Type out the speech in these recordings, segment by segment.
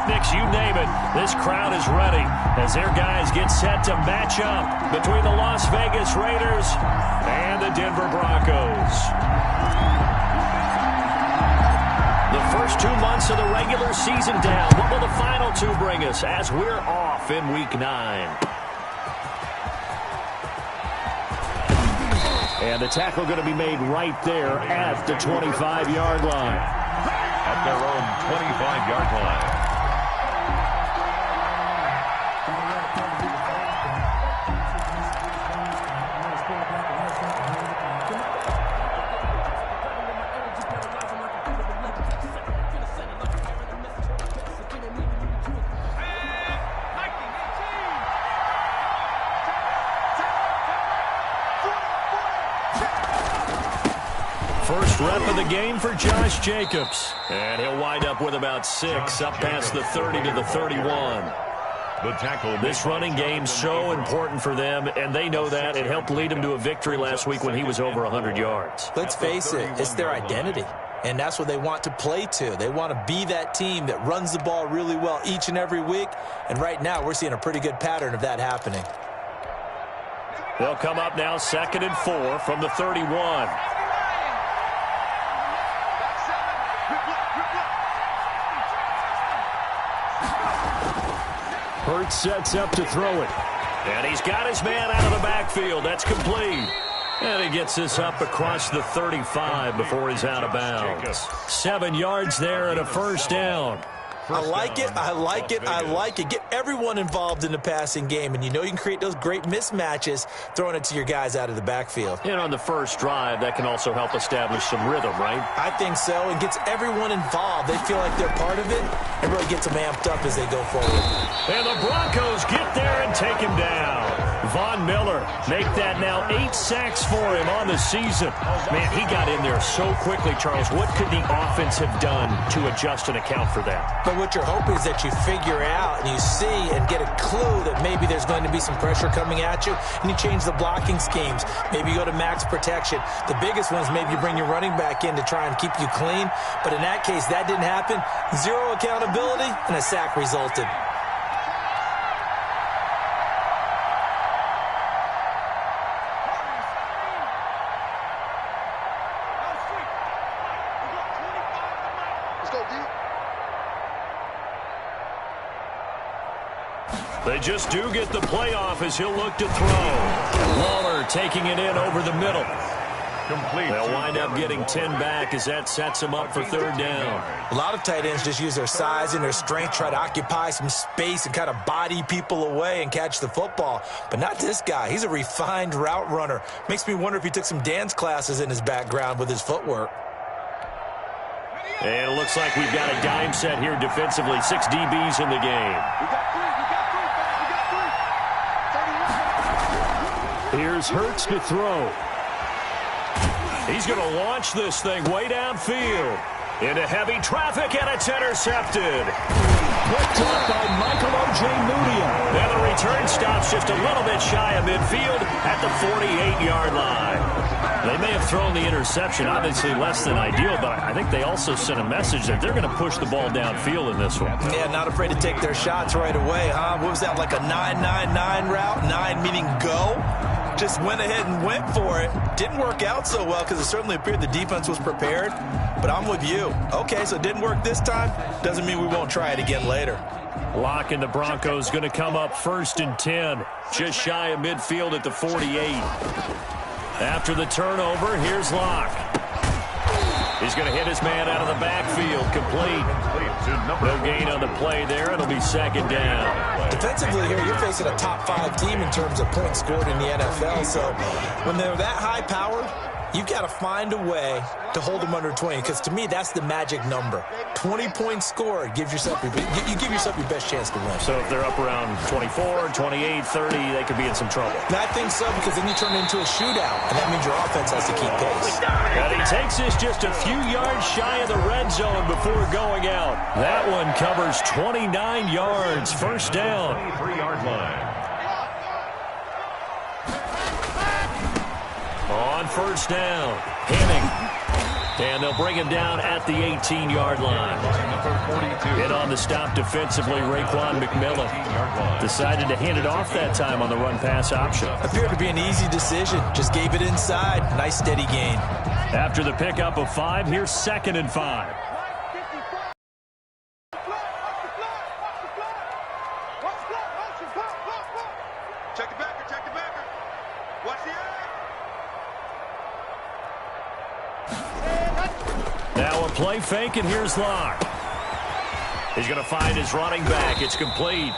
picnics, you name it. This crowd is ready as their guys get set to match up between the Las Vegas Raiders and the Denver Broncos. The first 2 months of the regular season down. What will the final 2 bring us as we're off in Week 9? And the tackle going to be made right there at the 25-yard line. At their own 25-yard line. First rep of the game for Josh Jacobs. And he'll wind up with about 6 up past the 30 to the 31. The tackle. This running game's so important for them, and they know that. It helped lead him to a victory last week when he was over 100 yards. Let's face it, it's their identity. And that's what they want to play to. They want to be that team that runs the ball really well each and every week. And right now, we're seeing a pretty good pattern of that happening. They'll come up now 2nd and 4 from the 31. Hurts sets up to throw it. And he's got his man out of the backfield. That's complete. And he gets this up across the 35 before he's out of bounds. 7 yards there and a first down. I like it. I like it. I like it. Get everyone involved in the passing game, and you know you can create those great mismatches throwing it to your guys out of the backfield. And on the first drive, that can also help establish some rhythm, right? I think so. It gets everyone involved. They feel like they're part of it. It really gets them amped up as they go forward. And the Broncos get there and take him down. Von Miller make that now 8 sacks for him on the season. Man, he got in there so quickly, Charles. What could the offense have done to adjust and account for that? But what you're hoping is that you figure out and you see and get a clue that maybe there's going to be some pressure coming at you, and you change the blocking schemes. Maybe you go to max protection. The biggest one is maybe you bring your running back in to try and keep you clean. But in that case, that didn't happen. 0 accountability, and a sack resulted. They just do get the playoff as he'll look to throw. Waller taking it in over the middle. Complete. They'll wind up getting 10 back as that sets them up for 3rd down. A lot of tight ends just use their size and their strength, try to occupy some space and kind of body people away and catch the football. But not this guy. He's a refined route runner. Makes me wonder if he took some dance classes in his background with his footwork. And it looks like we've got a dime set here defensively. 6 DBs in the game. Here's Hurts to throw. He's going to launch this thing way downfield. Into heavy traffic, and it's intercepted. Picked up by Michael Ojemudia. And the return stops just a little bit shy of midfield at the 48-yard line. They may have thrown the interception, obviously less than ideal, but I think they also sent a message that they're going to push the ball downfield in this one. Yeah, not afraid to take their shots right away, huh? What was that, like a 9-9-9 route? 9 meaning go? Just went ahead and went for it. Didn't work out so well because it certainly appeared the defense was prepared. But I'm with you. Okay, so it didn't work this time. Doesn't mean we won't try it again later. Locke and the Broncos going to come up 1st and 10. Just shy of midfield at the 48. After the turnover, here's Locke. He's going to hit his man out of the backfield. Complete. No gain on the play there. It'll be 2nd down. Defensively here, you're facing a top 5 team in terms of points scored in the NFL. So when they're that high-powered, you've got to find a way to hold them under 20, because to me, that's the magic number. 20 points scored gives yourself you give yourself your best chance to win. So if they're up around 24, 28, 30, they could be in some trouble. And I think so, because then you turn it into a shootout, and that means your offense has to keep pace. And he takes this just a few yards shy of the red zone before going out. That one covers 29 yards. 1st down. 3-yard line. On 1st down, Henning. And they'll bring him down at the 18-yard line. And on the stop defensively, Raekwon McMillan decided to hand it off that time on the run-pass option. Appeared to be an easy decision. Just gave it inside. Nice steady gain. After the pickup of 5, here's 2nd and 5. Now a play fake, and here's Locke. He's going to find his running back. It's complete.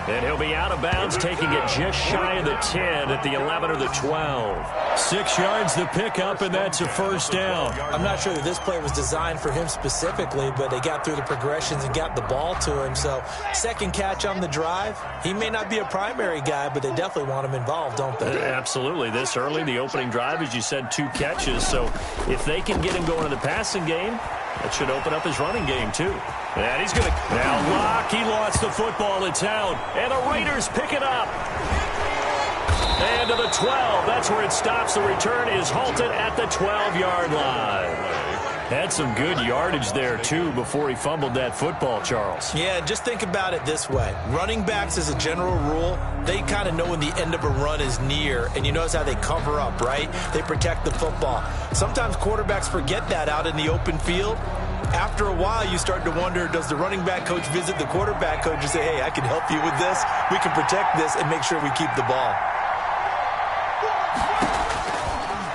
And he'll be out of bounds, taking it just shy of the 10 at the 11 or the 12. 6 yards the pickup, and that's a first down. I'm not sure that this play was designed for him specifically, but they got through the progressions and got the ball to him. So second catch on the drive. He may not be a primary guy, but they definitely want him involved, don't they? Absolutely. This early, the opening drive, as you said, 2 catches. So if they can get him going in the passing game, that should open up his running game, too. And he's going to... Now Locke, he lost the football. It's out. And the Raiders pick it up. And to the 12. That's where it stops. The return is halted at the 12-yard line. Had some good yardage there, too, before he fumbled that football, Charles. Yeah, just think about it this way. Running backs, as a general rule, they kind of know when the end of a run is near, and you notice how they cover up, right? They protect the football. Sometimes quarterbacks forget that out in the open field. After a while, you start to wonder, does the running back coach visit the quarterback coach and say, hey, I can help you with this, we can protect this, and make sure we keep the ball.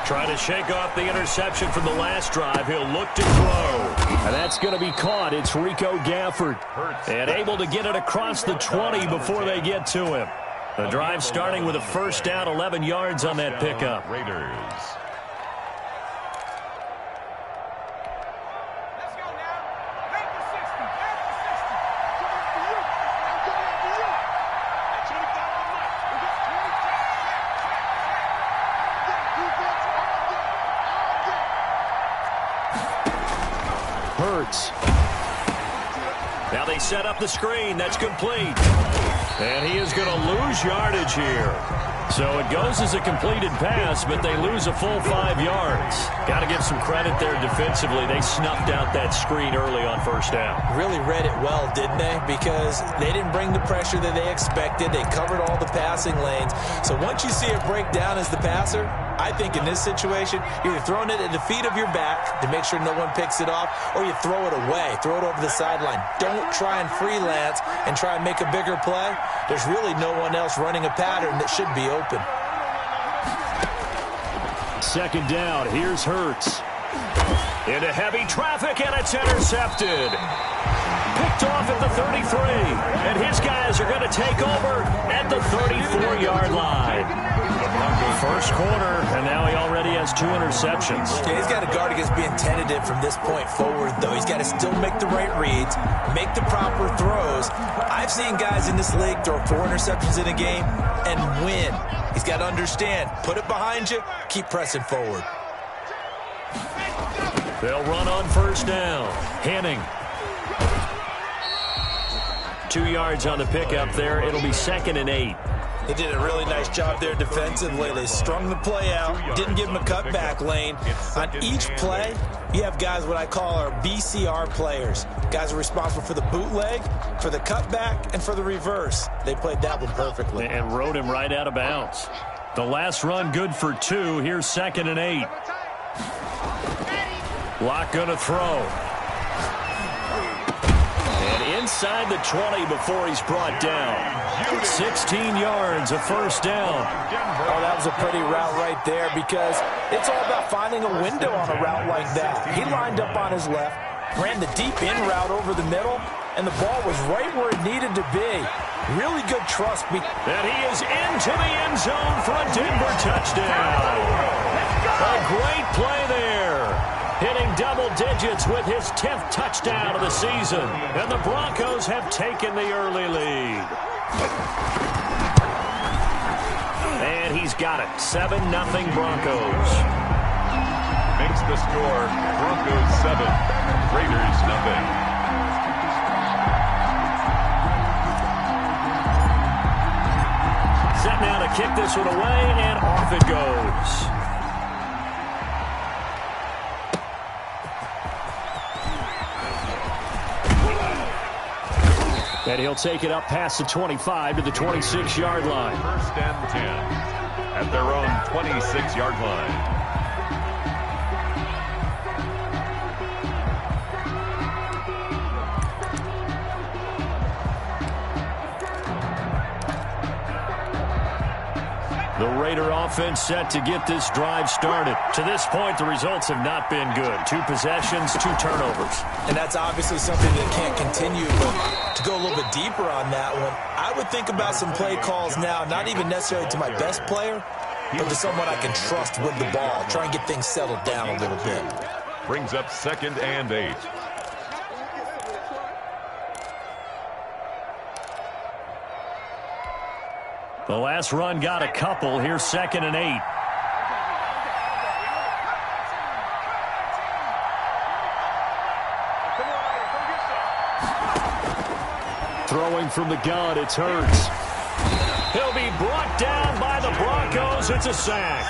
Trying to shake off the interception from the last drive. He'll look to throw. And that's going to be caught. It's Rico Gafford. And able to get it across the 20 before they get to him. The drive starting with a first down, 11 yards on that pickup. Raiders. Now they set up the screen. That's complete. And he is going to lose yardage here. So it goes as a completed pass, but they lose a full 5 yards. Got to give some credit there defensively. They snuffed out that screen early on first down. Really read it well, didn't they? Because they didn't bring the pressure that they expected. They covered all the passing lanes. So once you see it break down as the passer, I think in this situation, you're throwing it at the feet of your back to make sure no one picks it off, or you throw it away, throw it over the sideline. Don't try and freelance and try and make a bigger play. There's really no one else running a pattern that should be open. Second down, here's Hurts. Into heavy traffic, and it's intercepted. Picked off at the 33, and his guys are going to take over at the 34-yard line. First quarter, and now he already has 2 interceptions. Yeah, he's got to guard against being tentative from this point forward, though. He's got to still make the right reads, make the proper throws. I've seen guys in this league throw 4 interceptions in a game and win. He's got to understand, put it behind you, keep pressing forward. They'll run on first down. Henning. 2 yards on the pickup there. It'll be 2nd and 8. They did a really nice job there defensively. They strung the play out, didn't give him a cutback lane. On each play, you have guys what I call our BCR players. Guys are responsible for the bootleg, for the cutback, and for the reverse. They played that one perfectly. And rode him right out of bounds. The last run good for 2. Here's 2nd and 8. Locke going to throw. And inside the 20 before he's brought down. 16 yards, a first down. Oh, that was a pretty route right there, because it's all about finding a window on a route like that. He lined up on his left, ran the deep in route over the middle, and the ball was right where it needed to be. Really good trust. And he is into the end zone for a Denver touchdown. A great play there. Hitting double digits with his 10th touchdown of the season. And the Broncos have taken the early lead. And he's got it. 7-0 Broncos. Makes the score Broncos 7, Raiders 0. Set now to kick this one away, and off it goes. And he'll take it up past the 25 to the 26-yard line. First and 10 at their own 26-yard line. The Raider offense set to get this drive started. To this point, the results have not been good. 2 possessions, 2 turnovers. And that's obviously something that can't continue, but to go a little bit deeper on that one, I would think about some play calls now, not even necessarily to my best player, but to someone I can trust with the ball. Try and get things settled down a little bit. Brings up 2nd and 8. The last run got a couple. Here's 2nd and 8. Throwing from the gun, it's Hurts. He'll be brought down by the Broncos. It's a sack.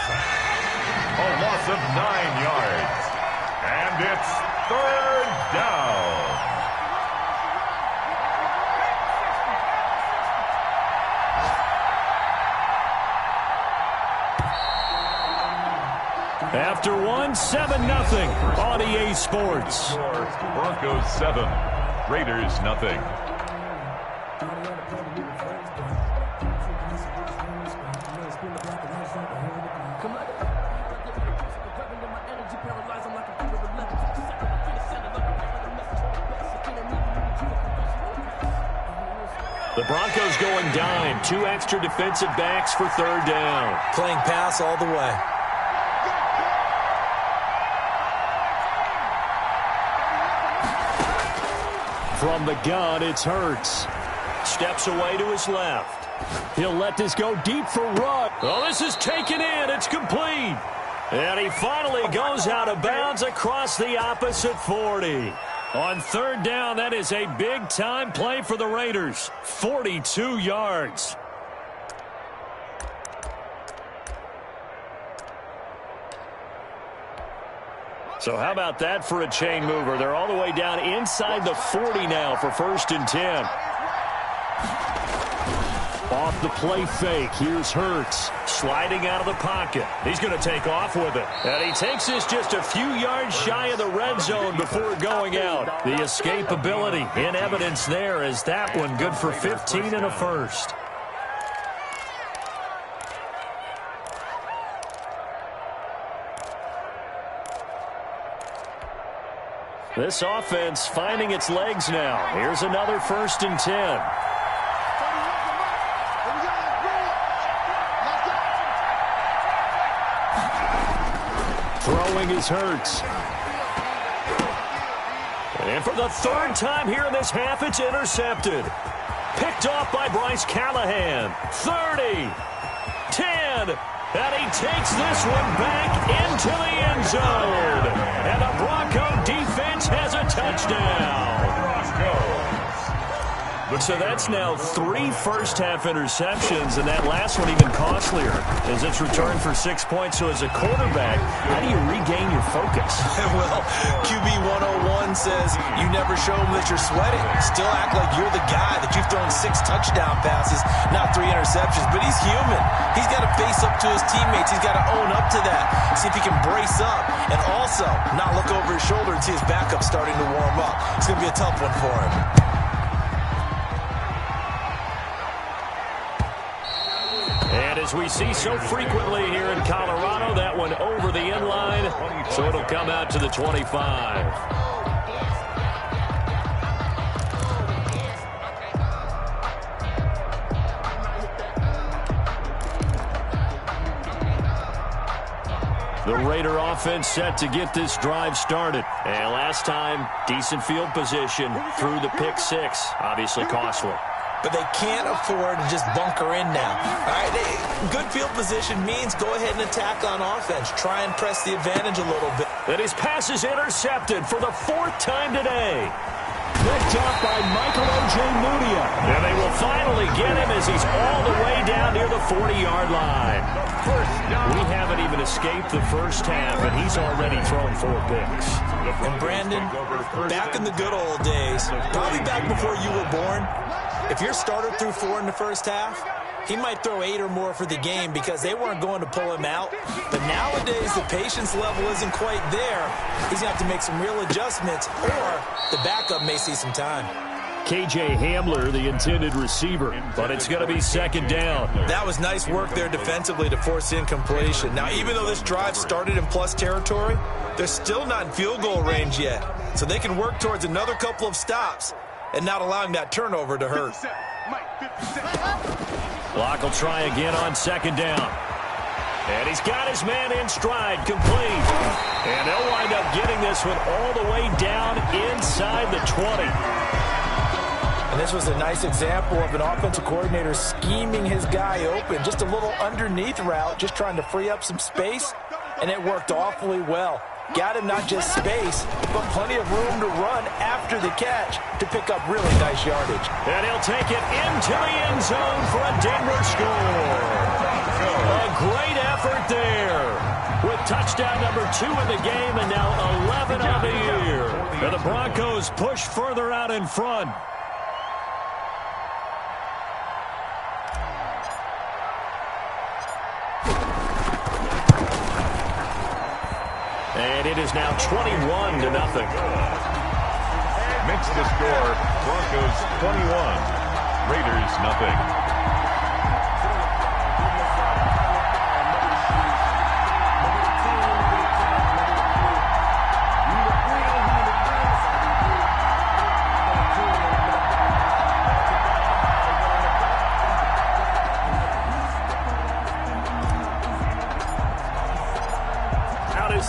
A loss of 9 yards. And it's 3rd down. After 7-0 on EA Sports. Broncos 7, Raiders nothing. The Broncos going dime. 2 extra defensive backs for 3rd down. Playing pass all the way. From the gun, it's Hurts. Steps away to his left. He'll let this go deep for Rudd. Oh, this is taken in. It's complete. And he finally goes out of bounds across the opposite 40. On 3rd down, that is a big-time play for the Raiders. 42 yards. So how about that for a chain mover? They're all the way down inside the 40 now for 1st and 10. Off the play fake. Here's Hurts. Sliding out of the pocket. He's going to take off with it. And he takes this just a few yards shy of the red zone before going out. The escapability in evidence there is that one good for 15 and a first. This offense finding its legs now. Here's another 1st and 10. Throwing is Hurts. And for the 3rd time here in this half, it's intercepted. Picked off by Bryce Callahan. 30, 10, and he takes this one back into the end zone. And the Bronco defense has a touchdown. So that's now 3 first-half interceptions, and that last one even costlier as it's returned for 6 points. So as a quarterback, how do you regain your focus? Well, QB 101 says you never show them that you're sweating. Still act like you're the guy, that you've thrown 6 touchdown passes, not 3 interceptions. But he's human. He's got to face up to his teammates. He's got to own up to that. See if he can brace up and also not look over his shoulder and see his backup starting to warm up. It's going to be a tough one for him. And as we see so frequently here in Colorado, that one over the end line, so it'll come out to the 25. The Raider offense set to get this drive started. And last time, decent field position through the pick 6. Obviously costly. But they can't afford to just bunker in now. All right, good field position means go ahead and attack on offense. Try and press the advantage a little bit. And his pass is intercepted for the 4th time today. Picked up by Michael Ojemudia. And they will finally get him as he's all the way down near the 40-yard line. We haven't even escaped the first half, and he's already thrown 4 picks. And Brandon, back in the good old days, probably back before you were born, If your starter threw 4 in the first half, he might throw 8 or more for the game because they weren't going to pull him out. But nowadays, the patience level isn't quite there. He's going to have to make some real adjustments, or the backup may see some time. KJ Hamler, the intended receiver, but it's going to be second down. That was nice work there defensively to force incompletion. Now, even though this drive started in plus territory, they're still not in field goal range yet. So they can work towards another couple of stops and not allowing that turnover to hurt. Locke will try again on second down. And he's got his man in stride, complete. And they'll wind up getting this one all the way down inside the 20. And this was a nice example of an offensive coordinator scheming his guy open. Just a little underneath route, just trying to free up some space. And it worked awfully well. Got him not just space, but plenty of room to run after the catch to pick up really nice yardage. And he'll take it into the end zone for a Denver score. A great effort there with touchdown number 2 in the game and now 11 on the year. And the Broncos push further out in front. And it is now 21-0. Makes the score Broncos 21, Raiders nothing.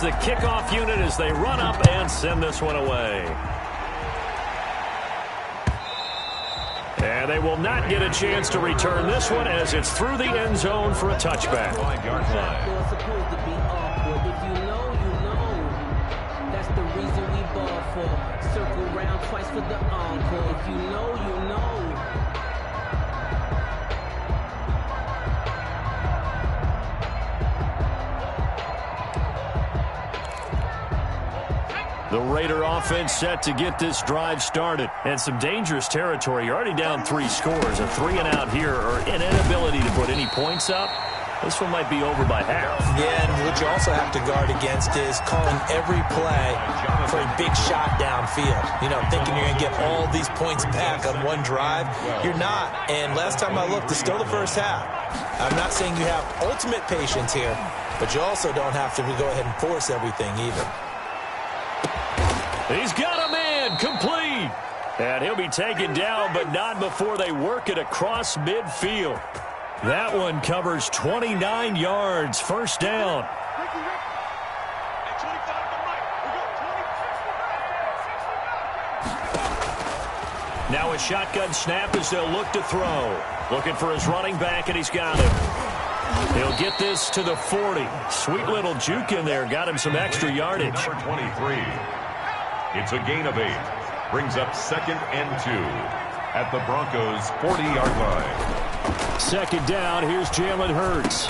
The kickoff unit as they run up and send this one away. And they will not get a chance to return this one as it's through the end zone for a touchback. 5-yard line. If you know, you know. That's the reason we ball for. Circle round twice for the encore. If you know, you know. The Raider offense set to get this drive started. And some dangerous territory. You're already down 3 scores. A 3-and-out here or an inability to put any points up. This one might be over by half. Yeah, and what you also have to guard against is calling every play for a big shot downfield. You know, thinking you're going to get all these points back on one drive. You're not. And last time I looked, it's still the first half. I'm not saying you have ultimate patience here, but you also don't have to go ahead and force everything either. He's got a man, complete. And he'll be taken down, but not before they work it across midfield. That one covers 29 yards, first down. Now a shotgun snap as they'll look to throw. Looking for his running back, and he's got him. He'll get this to the 40. Sweet little juke in there, got him some extra yardage. Number 23. It's a gain of 8. Brings up 2nd and 2 at the Broncos' 40-yard line. Second down, here's Jalen Hurts.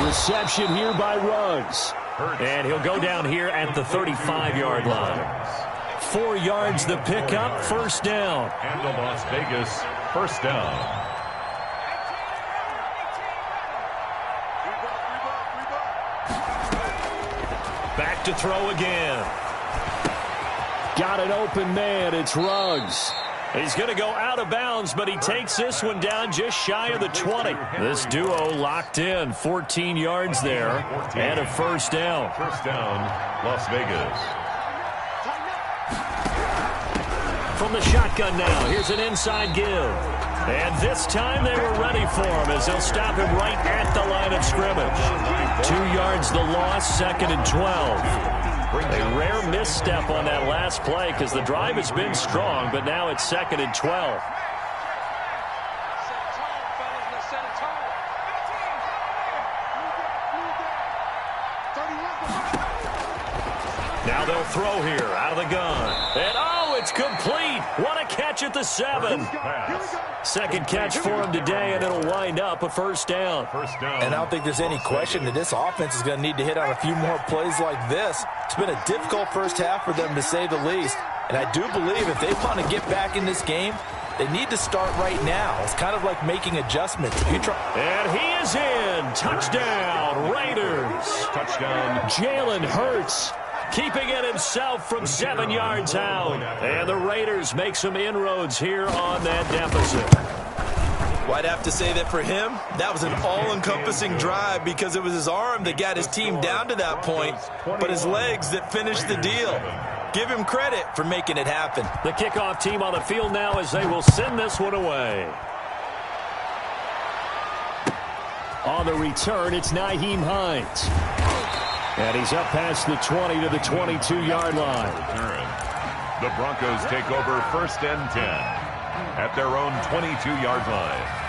Reception here by Ruggs. And he'll go down here at the 35-yard line. 4 yards the pickup, first down. And the Las Vegas first down. Back to throw again. Got an open man. It's Ruggs. He's going to go out of bounds, but he takes this one down just shy of the 20. This duo locked in. 14 yards there and a first down. First down, Las Vegas. From the shotgun now, here's an inside give. And this time they were ready for him as they'll stop him right at the line of scrimmage. 2 yards the loss, 2nd and 12. A rare misstep on that last play because the drive has been strong, but now it's 2nd and 12. Now they'll throw here out of the gun. And oh, it's complete. What a catch at the 7. Second catch for him today, and it'll wind up a first down. And I don't think there's any question that this offense is going to need to hit on a few more plays like this. It's been a difficult first half for them, to say the least. And I do believe if they want to get back in this game, They need to start right now. It's kind of like making adjustments. And he is in. Touchdown, Raiders. Touchdown. Jalen Hurts keeping it himself from 7 yards out. And the Raiders make some inroads here on that deficit. Well, I'd have to say that for him, that was an all-encompassing drive because it was his arm that got his team down to that point, but his legs that finished the deal. Give him credit for making it happen. The kickoff team on the field now as they will send this one away. On the return, it's Nyheim Hines. And he's up past the 20 to the 22-yard line. The Broncos take over 1st and 10. At their own 22-yard line.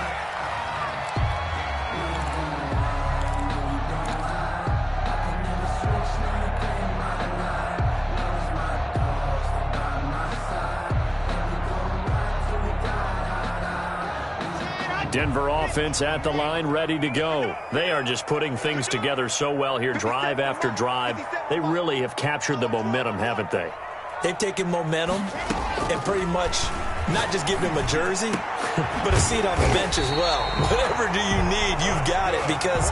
Denver offense at the line, ready to go. They are just putting things together so well here, drive after drive. They really have captured the momentum, haven't they? They've taken momentum and pretty much not just give him a jersey, but a seat on the bench as well. Whatever do you need, you've got it, because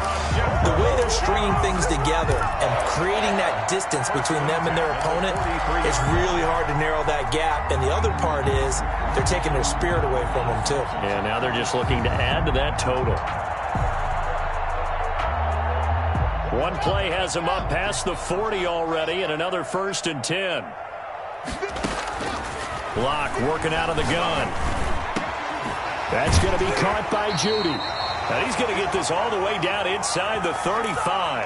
the way they're stringing things together and creating that distance between them and their opponent, it's really hard to narrow that gap. And the other part is they're taking their spirit away from them, too. Yeah, now they're just looking to add to that total. One play has him up past the 40 already, and another 1st and 10. Block working out of the gun. That's going to be caught by Judy. And he's going to get this all the way down inside the 35.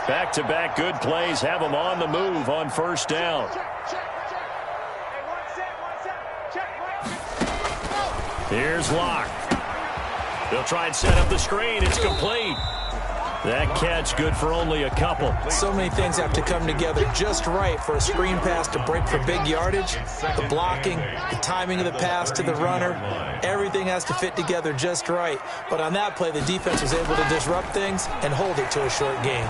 Back-to-back good plays have them on the move on 1st down. Here's Locke. They'll try and set up the screen. It's complete. That catch good for only a couple. So many things have to come together just right for a screen pass to break for big yardage. The blocking, the timing of the pass to the runner, everything has to fit together just right. But on that play, the defense was able to disrupt things and hold it to a short gain.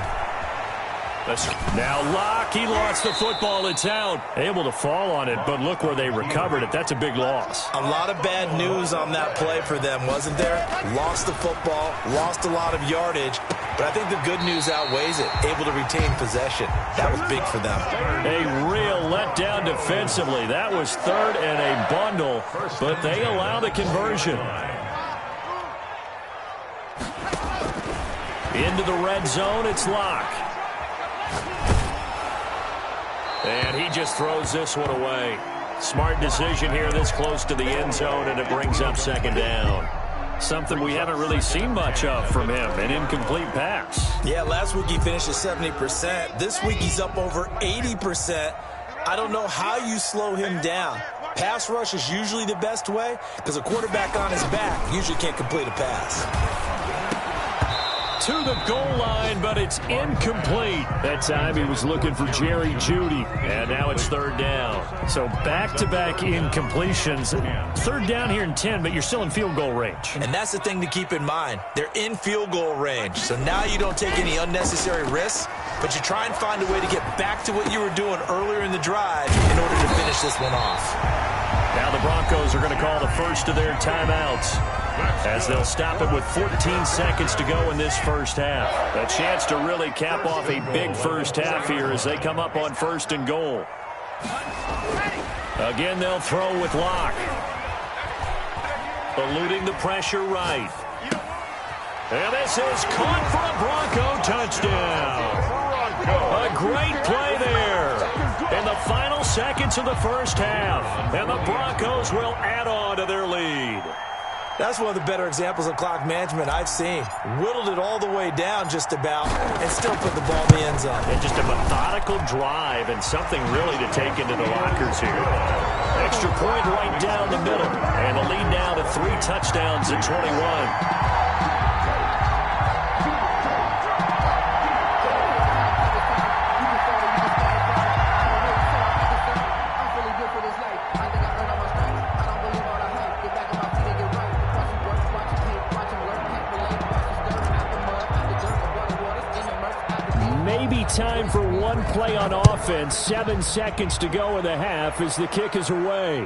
Now Locke, he lost the football. It's out. Able to fall on it, but look where they recovered it. That's a big loss. A lot of bad news on that play for them, wasn't there? Lost the football, lost a lot of yardage, but I think the good news outweighs it. Able to retain possession. That was big for them. A real letdown defensively. That was 3rd and a bundle, but they allow the conversion. Into the red zone, it's Locke. And he just throws this one away. Smart decision here this close to the end zone, and it brings up 2nd down. Something we haven't really seen much of from him, an incomplete pass. Yeah, last week he finished at 70%. This week he's up over 80%. I don't know how you slow him down. Pass rush is usually the best way because a quarterback on his back usually can't complete a pass. To the goal line, but it's incomplete. That time he was looking for Jerry Jeudy, and now it's 3rd down. So back-to-back incompletions. 3rd down here in 10, but you're still in field goal range. And that's the thing to keep in mind. They're in field goal range. So now you don't take any unnecessary risks, but you try and find a way to get back to what you were doing earlier in the drive in order to finish this one off. Now the Broncos are going to call the first of their timeouts, as they'll stop it with 14 seconds to go in this 1st half. A chance to really cap off a big 1st half here as they come up on 1st and goal. Again, they'll throw with Locke. Eluding the pressure right. And this is caught for a Bronco touchdown. A great play there in the final seconds of the 1st half. And the Broncos will add on to their lead. That's one of the better examples of clock management I've seen. Whittled it all the way down just about and still put the ball in the end zone. And just a methodical drive and something really to take into the lockers here. Extra point right down the middle. And the lead now to 3 touchdowns at 21. maybe time for one play on offense. 7 seconds to go in the half as the kick is away.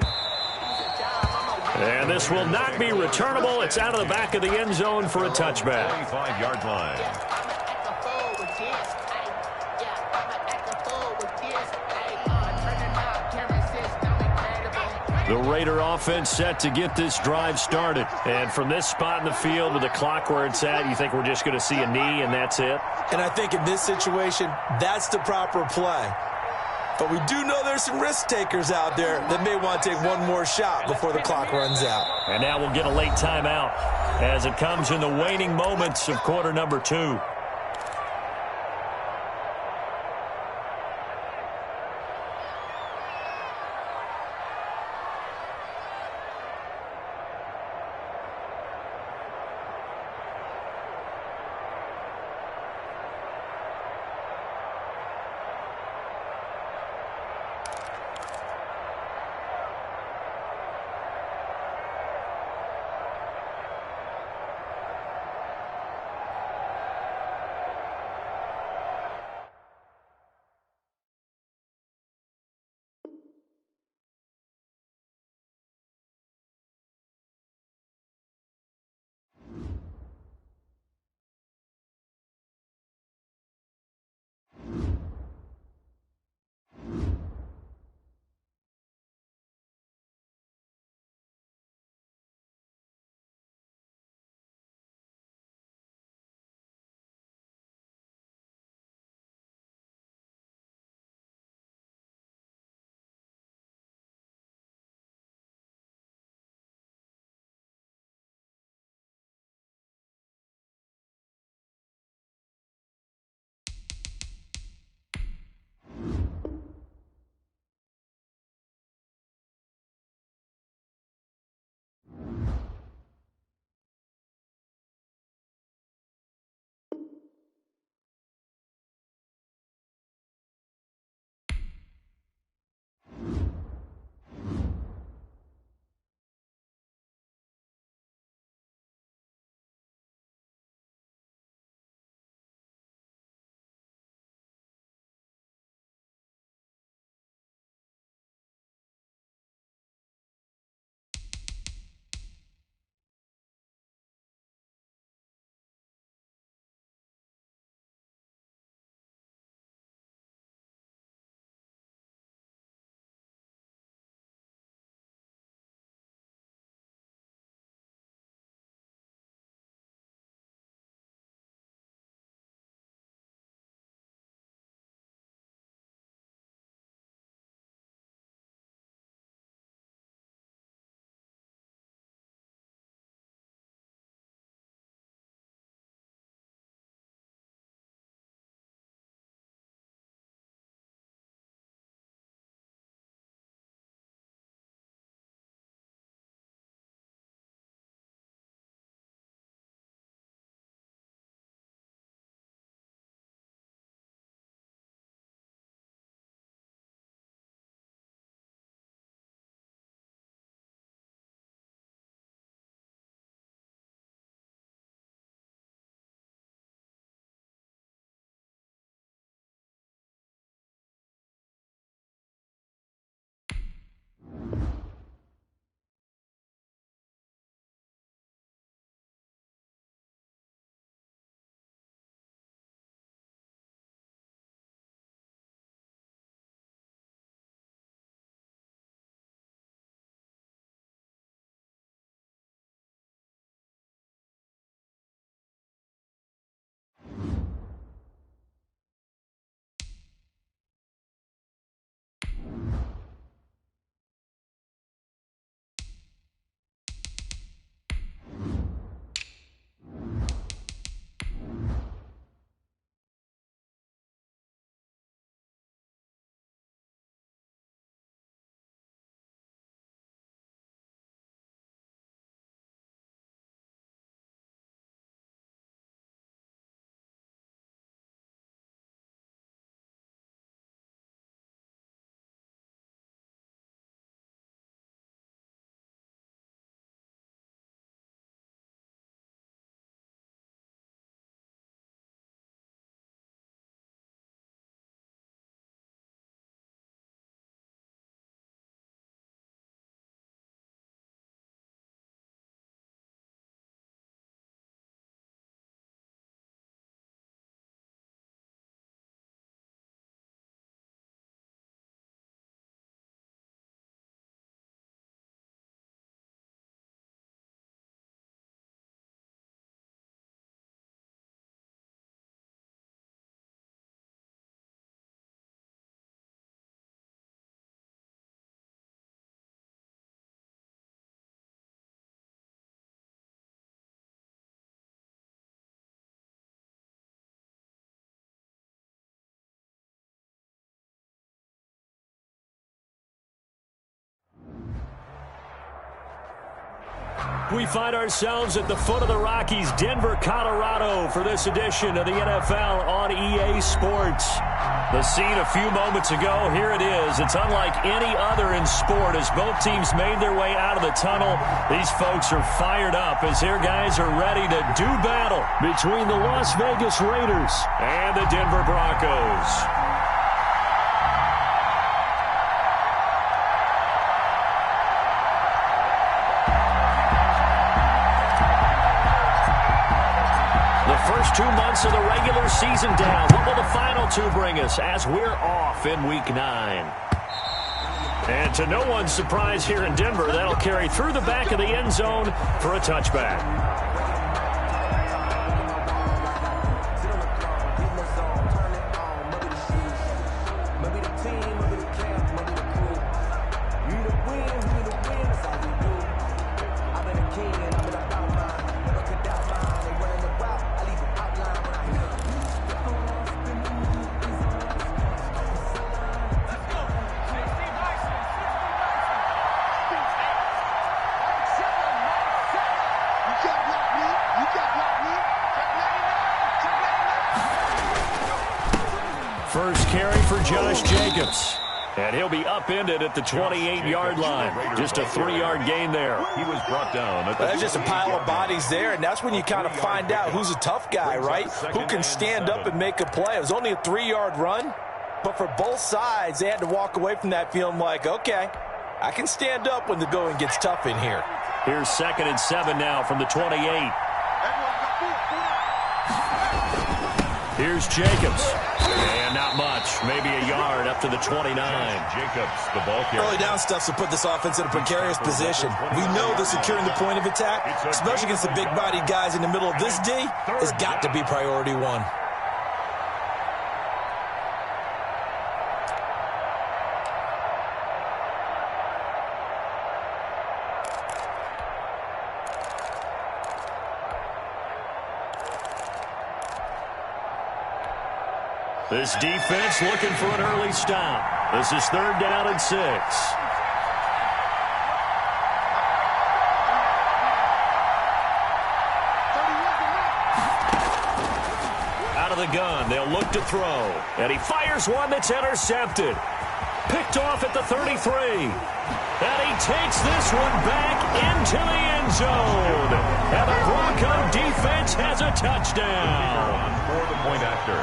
And this will not be returnable. It's out of the back of the end zone for a touchback. 25-yard line. The Raider offense set to get this drive started. And from this spot in the field with the clock where it's at, you think we're just going to see a knee and that's it? And I think in this situation, that's the proper play. But we do know there's some risk takers out there that may want to take one more shot before the clock runs out. And now we'll get a late timeout as it comes in the waning moments of quarter number 2. We find ourselves at the foot of the Rockies, Denver, Colorado, for this edition of the NFL on EA Sports. The scene a few moments ago, here it is. It's unlike any other in sport as both teams made their way out of the tunnel. These folks are fired up as their guys are ready to do battle between the Las Vegas Raiders and the Denver Broncos. First 2 months of the regular season down. What will the final two bring us as we're off in Week 9? And to no one's surprise here in Denver, that'll carry through the back of the end zone for a touchback. First carry for Josh Jacobs. And he'll be upended at the 28-yard line. Just a 3-yard gain there. He was brought down. There's just a pile of bodies there, and that's when you kind of find out who's a tough guy, right? Who can stand up and make a play. It was only a 3-yard run, but for both sides, they had to walk away from that feeling like, okay, I can stand up when the going gets tough in here. Here's 2nd and 7 now from the 28. Here's Jacobs. And not much. Maybe a yard up to the 29. Jacobs, the ball carrier. Early down stuff to put this offense in a precarious position. We know that securing the point of attack, especially against the big-bodied guys in the middle of this D, has got to be priority one. This defense looking for an early stop. This is 3rd down and 6. Out of the gun, they'll look to throw. And he fires one that's intercepted. Picked off at the 33. And he takes this one back into the end zone. And the Bronco defense has a touchdown. For the point after.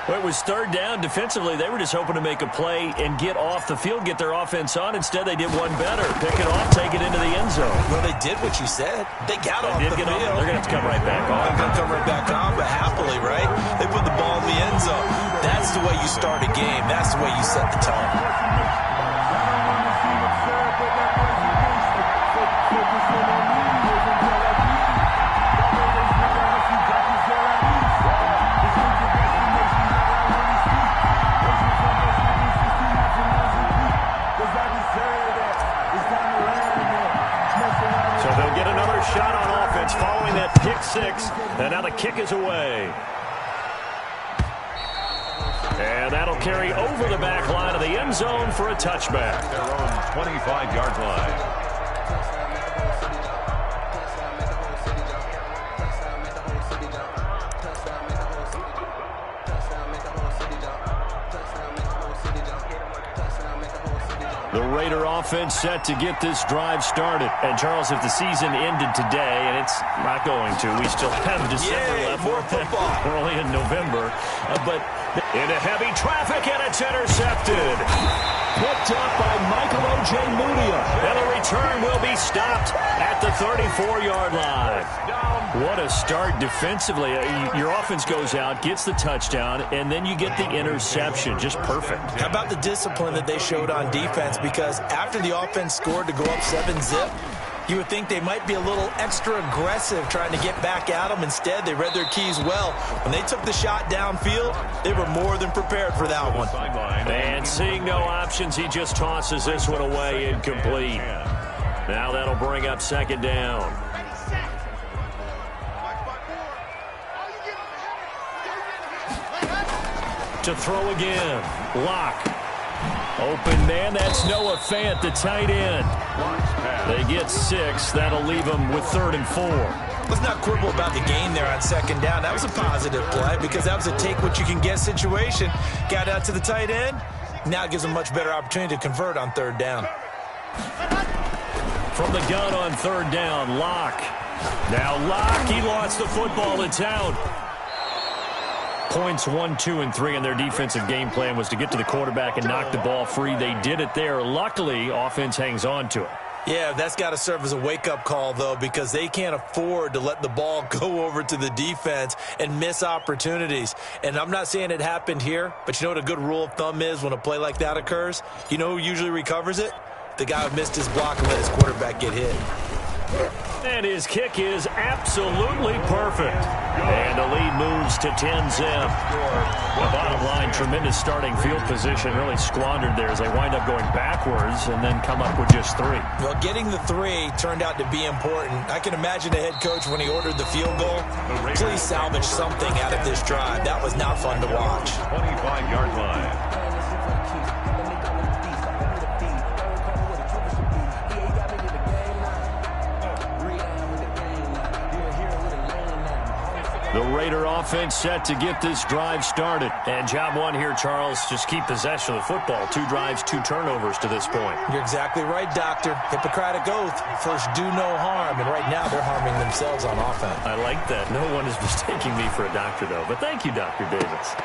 Well, it was 3rd down. Defensively, they were just hoping to make a play and get off the field, get their offense on. Instead, they did one better. Pick it off, take it into the end zone. Well, they did what you said. They got off the field. They're going to have to come right back on. They're going to come right back on, but happily, right? They put the ball in the end zone. That's the way you start a game. That's the way you set the tone. Shot on offense following that pick 6, and now the kick is away. And that'll carry over the back line of the end zone for a touchback. Their own 25-yard line. The Raider offense set to get this drive started. And, Charles, if the season ended today, and it's not going to, we still have December left. More football. We're only in November. But into heavy traffic, and it's intercepted. Picked up by Michael O.J. Mudia. And the return will be stopped at the 34-yard line. What a start defensively. Your offense goes out, gets the touchdown, and then you get the interception. Just perfect. How about the discipline that they showed on defense? Because after the offense scored to go up 7-zip, you would think they might be a little extra aggressive trying to get back at them. Instead, they read their keys well. When they took the shot downfield, they were more than prepared for that one. And seeing no options, he just tosses this one away incomplete. Now that'll bring up 2nd down. To throw again. Lock. Open man, that's Noah Fant, the tight end. They get 6. That'll leave them with 3rd and 4. Let's not quibble about the gain there on 2nd down. That was a positive play because that was a take-what-you-can-get situation. Got out to the tight end. Now it gives them much better opportunity to convert on 3rd down. From the gun on 3rd down, Locke. Now Locke, he lost the football in town. Points 1, 2, and 3 in their defensive game plan was to get to the quarterback and knock the ball free. They did it there. Luckily, offense hangs on to it. Yeah, that's got to serve as a wake-up call, though, because they can't afford to let the ball go over to the defense and miss opportunities. And I'm not saying it happened here, but you know what a good rule of thumb is when a play like that occurs? You know who usually recovers it? The guy who missed his block and let his quarterback get hit. And his kick is absolutely perfect. And the lead moves to 10-zip. The bottom line, tremendous starting field position, really squandered there as they wind up going backwards and then come up with just 3. Well, getting the 3 turned out to be important. I can imagine the head coach when he ordered the field goal. Please salvage something out of this drive. That was not fun to watch. 25-yard line. The Raider offense set to get this drive started. And job 1 here, Charles, just keep possession of the football. 2 drives, 2 turnovers to this point. You're exactly right, Doctor. Hippocratic oath. First, do no harm. And right now, they're harming themselves on offense. I like that. No one is mistaking me for a doctor, though. But thank you, Dr. Davis.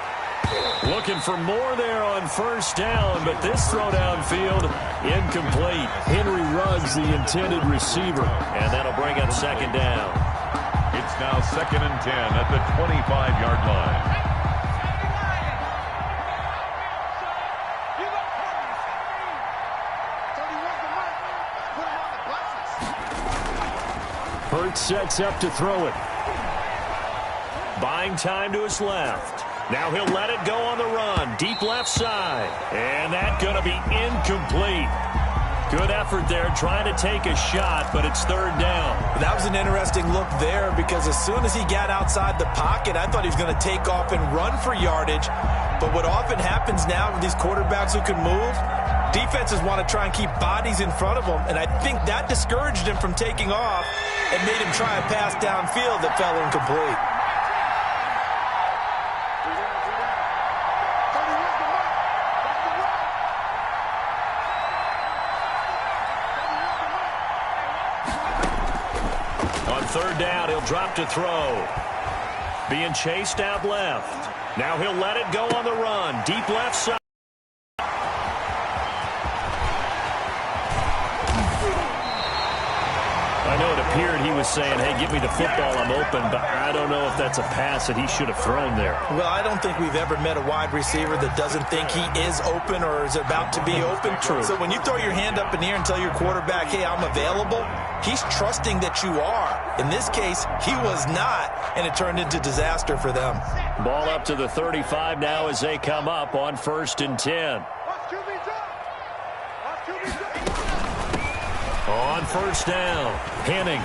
Looking for more there on 1st down, but this throw downfield, incomplete. Henry Ruggs, the intended receiver. And that'll bring up 2nd down. It's now 2nd and 10 at the 25-yard line. Hurts sets up to throw it. Buying time to his left. Now he'll let it go on the run. Deep left side. And that's going to be incomplete. Good effort there, trying to take a shot, but it's 3rd down. That was an interesting look there because as soon as he got outside the pocket, I thought he was going to take off and run for yardage. But what often happens now with these quarterbacks who can move, defenses want to try and keep bodies in front of them, and I think that discouraged him from taking off and made him try a pass downfield that fell incomplete. On 3rd down, he'll drop to throw. Being chased out left. Now he'll let it go on the run. Deep left side. I know it appeared he was saying, hey, give me the football, I'm open, but I don't know if that's a pass that he should have thrown there. Well, I don't think we've ever met a wide receiver that doesn't think he is open or is about to be open. True. So when you throw your hand up in the air and tell your quarterback, hey, I'm available, he's trusting that you are. In this case, he was not, and it turned into disaster for them. Ball up to the 35 now as they come up on 1st and 10. On 1st down, Henning.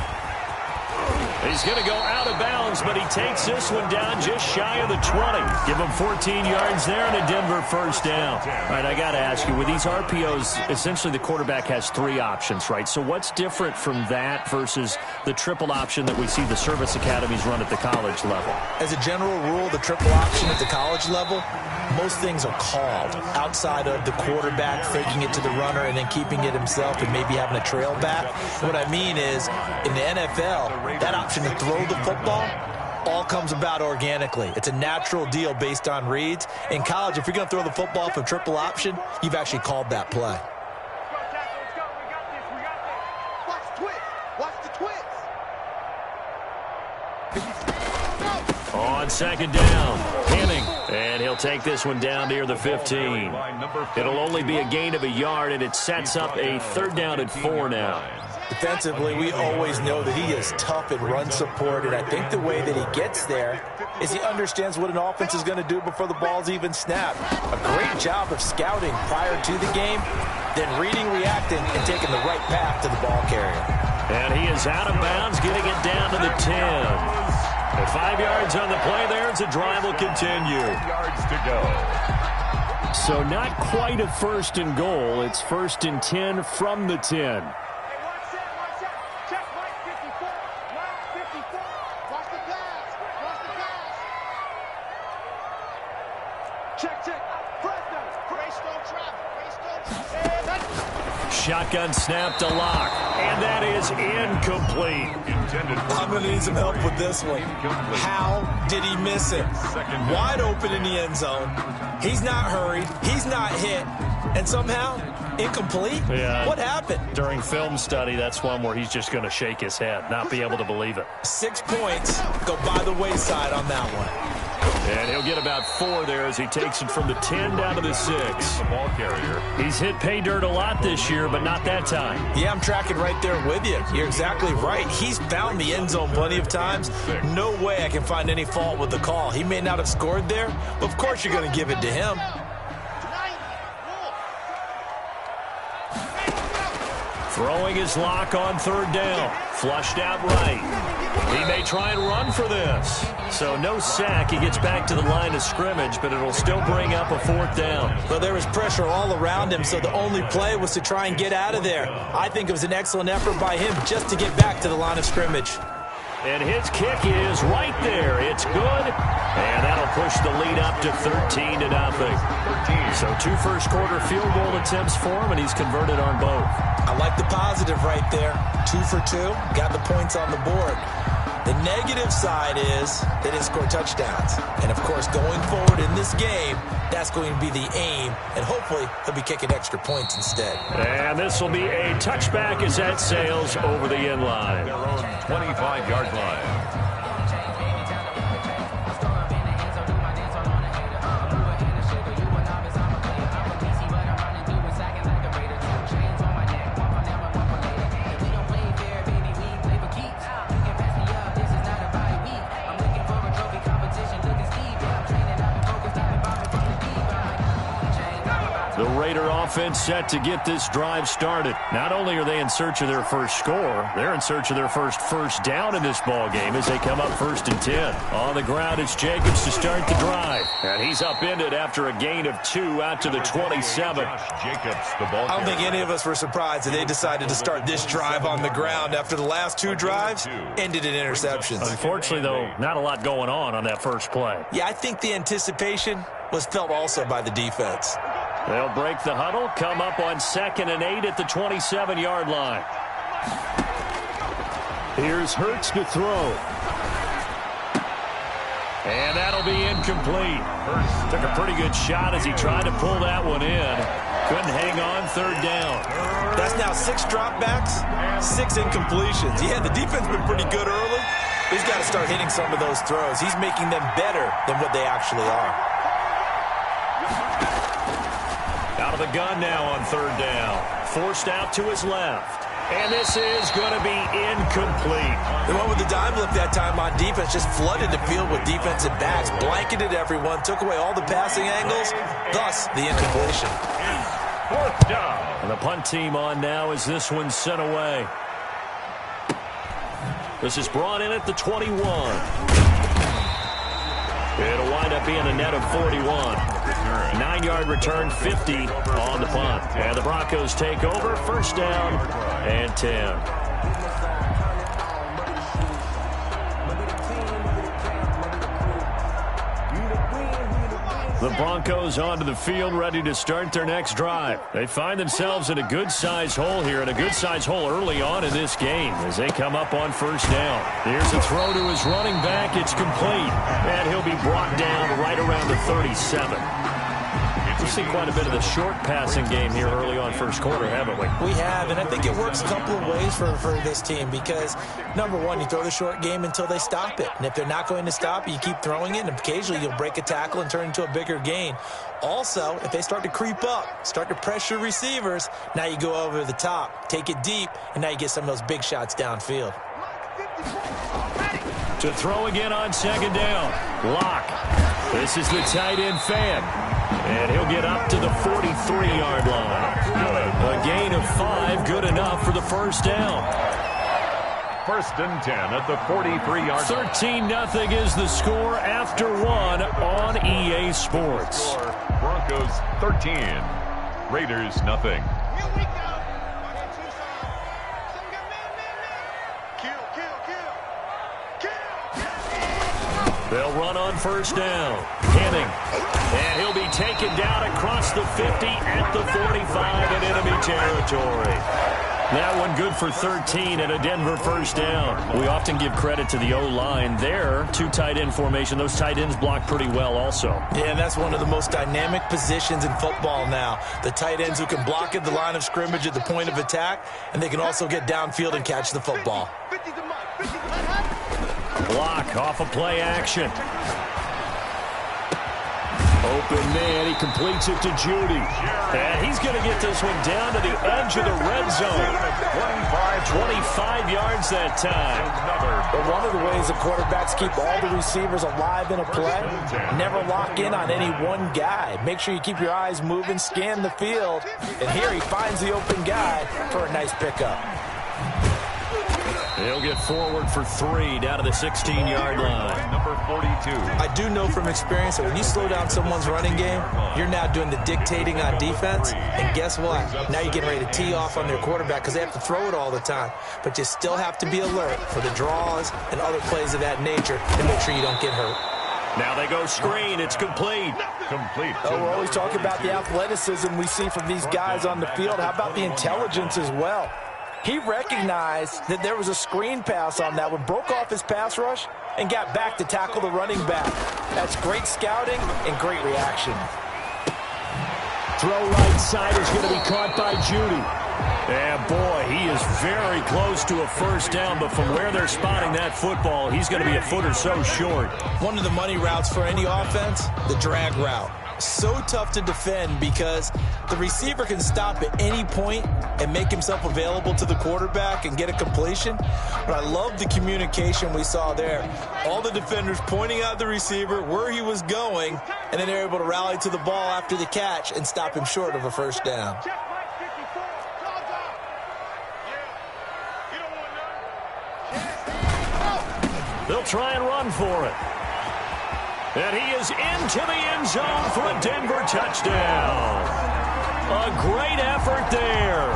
He's going to go out of bounds, but he takes this one down just shy of the 20. Give him 14 yards there and a Denver 1st down. All right, I got to ask you, with these RPOs, essentially the quarterback has 3 options, right? So what's different from that versus the triple option that we see the service academies run at the college level? As a general rule, the triple option at the college level, most things are called outside of the quarterback faking it to the runner and then keeping it himself and maybe having a trail back. What I mean is, in the NFL, that option to throw the football all comes about organically. It's a natural deal based on reads. In college, if you're going to throw the football for triple option, you've actually called that play. On 2nd down, Henning. And he'll take this one down near the 15. It'll only be a gain of a yard, and it sets up a 3rd down and 4 now. Defensively, we always know that he is tough in run support, and I think the way that he gets there is he understands what an offense is going to do before the ball's even snapped. A great job of scouting prior to the game, then reading, reacting, and taking the right path to the ball carrier. And he is out of bounds, getting it down to the 10. At 5 yards on the play there, as the drive will continue. 10 yards to go. So not quite a 1st and goal. It's 1st and 10 from the 10. Shotgun snap to Locke, and that is incomplete. I'm going to need some help with this one. How did he miss it? Wide open in the end zone. He's not hurried. He's not hit. And somehow, incomplete? Yeah. What happened? During film study, that's one where he's just going to shake his head, not be able to believe it. 6 points go by the wayside on that one. And he'll get about 4 there as he takes it from the 10 down to the 6. The ball carrier. He's hit pay dirt a lot this year, but not that time. Yeah, I'm tracking right there with you. You're exactly right. He's found the end zone plenty of times. No way I can find any fault with the call. He may not have scored there, but of course you're going to give it to him. Throwing his Lock on 3rd down. Flushed out right. He may try and run for this. So no sack. He gets back to the line of scrimmage, but it'll still bring up a 4th down. Well, there was pressure all around him, so the only play was to try and get out of there. I think it was an excellent effort by him just to get back to the line of scrimmage. And his kick is right there. It's good. And that'll push the lead up to 13-0. So 2 first-quarter field goal attempts for him, and he's converted on both. I like the positive right there. 2 for 2. Got the points on the board. The negative side is they didn't score touchdowns. And, of course, going forward in this game, that's going to be the aim. And hopefully he'll be kicking extra points instead. And this will be a touchback as that sails over the end line. Their own 25-yard line. The Raider offense set to get this drive started. Not only are they in search of their first score, they're in search of their first down in this ball game as they come up 1st and 10. On the ground, it's Jacobs to start the drive. And he's upended after a gain of 2 out to the 27. Jacobs, the ball I don't think any of us were surprised that they decided to start this drive on the ground after the last 2 drives ended in interceptions. Unfortunately, though, not a lot going on that first play. Yeah, I think the anticipation was felt also by the defense. They'll break the huddle, come up on 2nd and 8 at the 27-yard line. Here's Hurts to throw. And that'll be incomplete. Hurts took a pretty good shot as he tried to pull that one in. Couldn't hang on 3rd down. That's now 6 dropbacks, 6 incompletions. Yeah, the defense has been pretty good early. He's got to start hitting some of those throws. He's making them better than what they actually are. Out of the gun now on 3rd down. Forced out to his left. And this is going to be incomplete. They went with the dime look that time on defense, just flooded the field with defensive backs, blanketed everyone, took away all the passing angles, thus the incompletion. 4th down. And the punt team on now as this one's sent away. This is brought in at the 21. It'll wind up being a net of 41. 9-yard return, 50 on the punt. And the Broncos take over, 1st down and 10. The Broncos onto the field, ready to start their next drive. They find themselves in a good-sized hole here, and a good-sized hole early on in this game as they come up on 1st down. Here's a throw to his running back. It's complete, and he'll be brought down right around the 37. We've seen quite a bit of the short passing game here early on 1st quarter, haven't we? We have, and I think it works a couple of ways for this team because, number one, you throw the short game until they stop it. And if they're not going to stop it, you keep throwing it, and occasionally you'll break a tackle and turn into a bigger gain. Also, if they start to creep up, start to pressure receivers, now you go over the top, take it deep, and now you get some of those big shots downfield. To throw again on 2nd down. Locke. This is the tight end fan. And he'll get up to the 43-yard line. A gain of 5, good enough for the 1st down. 1st and 10 at the 43-yard line. 13-0 is the score after 1 on EA Sports. Broncos 13. Raiders nothing. They'll run on first down. Henning. And he'll be taken down across the 50 at the 45 in enemy territory. That one good for 13 and a Denver first down. We often give credit to the O-line there. Two tight end formation. Those tight ends block pretty well also. Yeah, and that's one of the most dynamic positions in football now. The tight ends who can block at the line of scrimmage at the point of attack, and they can also get downfield and catch the football. Block off of play action. Open man, he completes it to Judy. And he's going to get this one down to the edge of the red zone. 25 yards that time. But one of the ways the quarterbacks keep all the receivers alive in a play, never lock in on any one guy. Make sure you keep your eyes moving, scan the field. And here he finds the open guy for a nice pickup. He'll get forward for 3 down to the 16-yard line. Number 42. I do know from experience that when you slow down someone's running game, you're now doing the dictating on defense. And guess what? Now you're getting ready to tee off on their quarterback because they have to throw it all the time. But you still have to be alert for the draws and other plays of that nature and make sure you don't get hurt. Now they go screen. It's complete. Oh, we're always talking about the athleticism we see from these guys on the field. How about the intelligence as well? He recognized that there was a screen pass on that one, broke off his pass rush, and got back to tackle the running back. That's great scouting and great reaction. Throw right side is going to be caught by Judy. And boy, he is very close to a first down, but from where they're spotting that football, he's going to be a foot or so short. One of the money routes for any offense, the drag route. So tough to defend because the receiver can stop at any point and make himself available to the quarterback and get a completion. But I love the communication we saw there. All the defenders pointing out the receiver, where he was going, and then they're able to rally to the ball after the catch and stop him short of a first down. They'll try and run for it. And he is into the end zone for a Denver touchdown. A great effort there.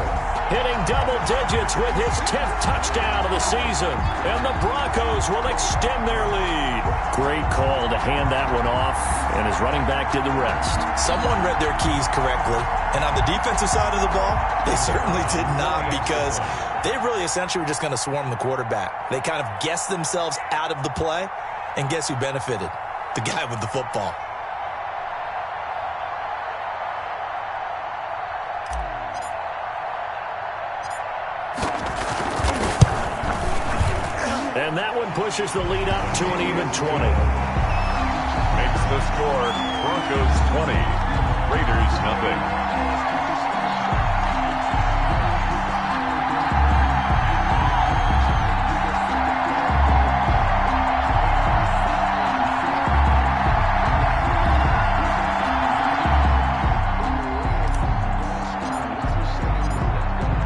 Hitting double digits with his 10th touchdown of the season. And the Broncos will extend their lead. Great call to hand that one off, and his running back did the rest. Someone read their keys correctly. And on the defensive side of the ball, they certainly did not, because they really essentially were just going to swarm the quarterback. They kind of guessed themselves out of the play, and guess who benefited? The guy with the football. And that one pushes the lead up to an even 20. Makes the score Broncos 20, Raiders nothing.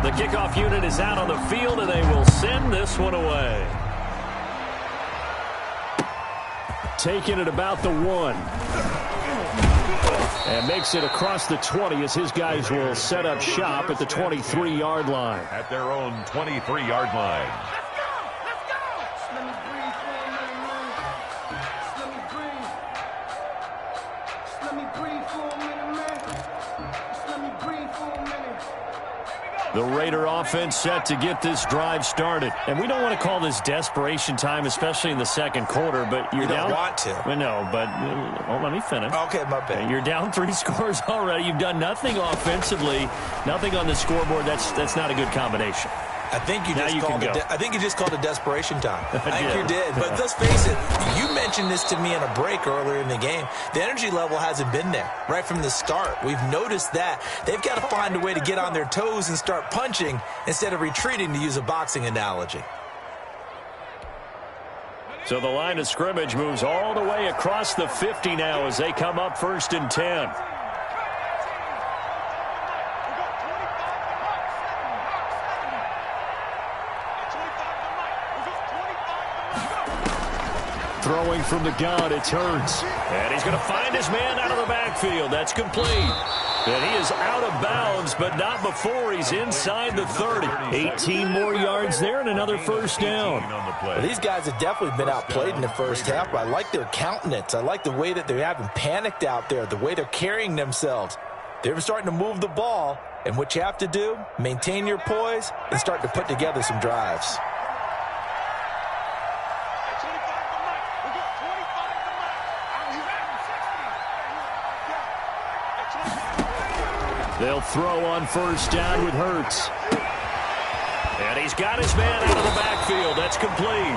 The kickoff unit is out on the field, and they will send this one away. Taking it about the 1. And makes it across the 20 as his guys will set up shop at the 23-yard line. At their own 23-yard line. The Raider offense set to get this drive started. And we don't want to call this desperation time, especially in the second quarter, but you're down. You don't want to. Well, no, but well, let me finish. Okay, my bad. You're down 3 scores already. You've done nothing offensively, nothing on the scoreboard. That's not a good combination. I think you just called it desperation time. I think you did. But let's face it, you mentioned this to me in a break earlier in the game. The energy level hasn't been there right from the start. We've noticed that. They've got to find a way to get on their toes and start punching instead of retreating, to use a boxing analogy. So the line of scrimmage moves all the way across the 50 now as they come up 1st and 10. Throwing from the gun, it's Hurts. And he's going to find his man out of the backfield. That's complete. And he is out of bounds, but not before he's inside the 30. 18 more yards there and another first down. Well, these guys have definitely been outplayed in the first half, but I like their countenance. I like the way that they haven't panicked out there, the way they're carrying themselves. They're starting to move the ball, and what you have to do, maintain your poise and start to put together some drives. They'll throw on first down with Hurts. And he's got his man out of the backfield. That's complete.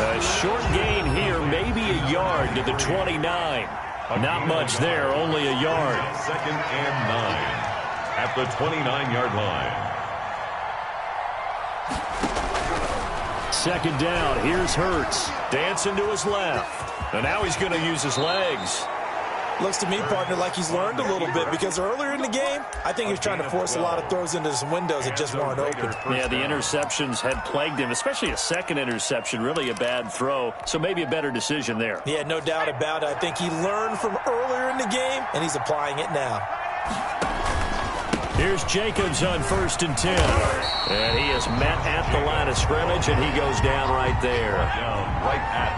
A short gain here, maybe a yard to the 29. Not much there, only a yard. 2nd and 9 at the 29-yard line. 2nd down, here's Hurts. Dancing to his left. And now he's going to use his legs. Looks to me, partner, like he's learned a little bit because earlier in the game, I think he was trying to force a lot of throws into some windows that just weren't open. Yeah, the interceptions had plagued him, especially a second interception, really a bad throw, so maybe a better decision there. Yeah, no doubt about it. I think he learned from earlier in the game, and he's applying it now. Here's Jacobs on 1st and 10. And he is met at the line of scrimmage, and he goes down right there.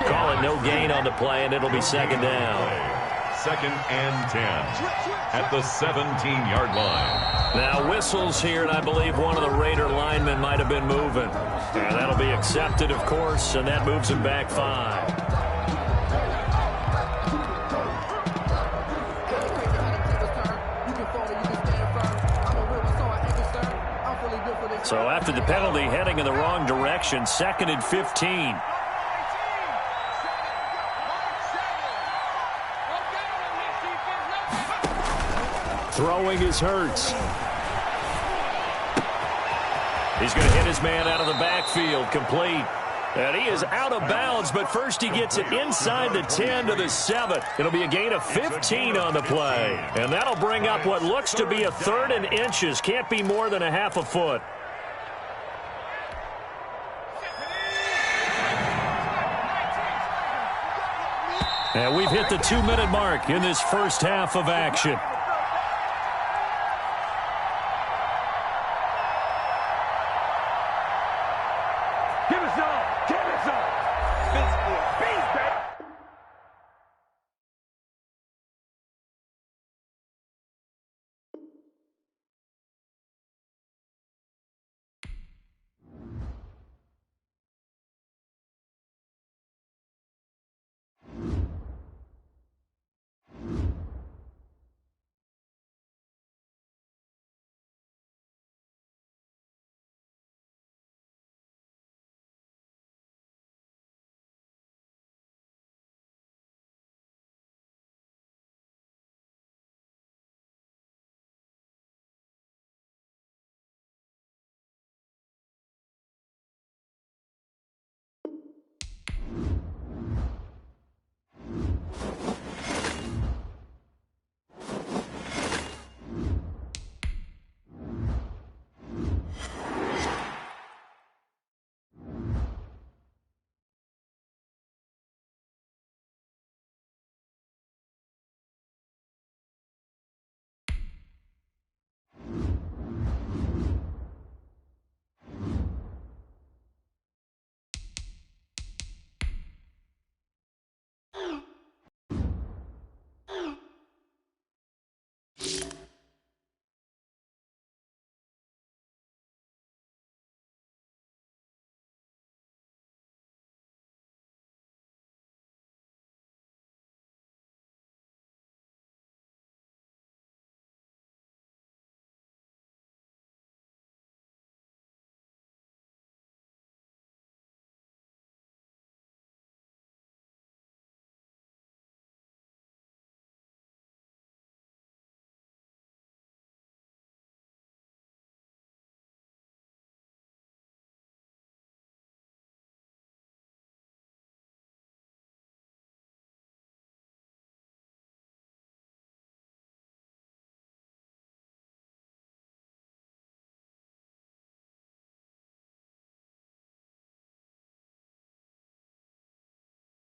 Call it no gain on the play, and it'll be 2nd down. 2nd and 10 at the 17-yard line. Now whistles here, and I believe one of the Raider linemen might have been moving. And that'll be accepted, of course, and that moves him back 5. So after the penalty, heading in the wrong direction, 2nd and 15. Throwing is Hurts. He's going to hit his man out of the backfield, complete. And he is out of bounds, but first he gets it inside the 10 to the 7. It'll be a gain of 15 on the play. And that'll bring up what looks to be a 3rd and inches. Can't be more than a half a foot. And we've hit the 2-minute mark in this first half of action.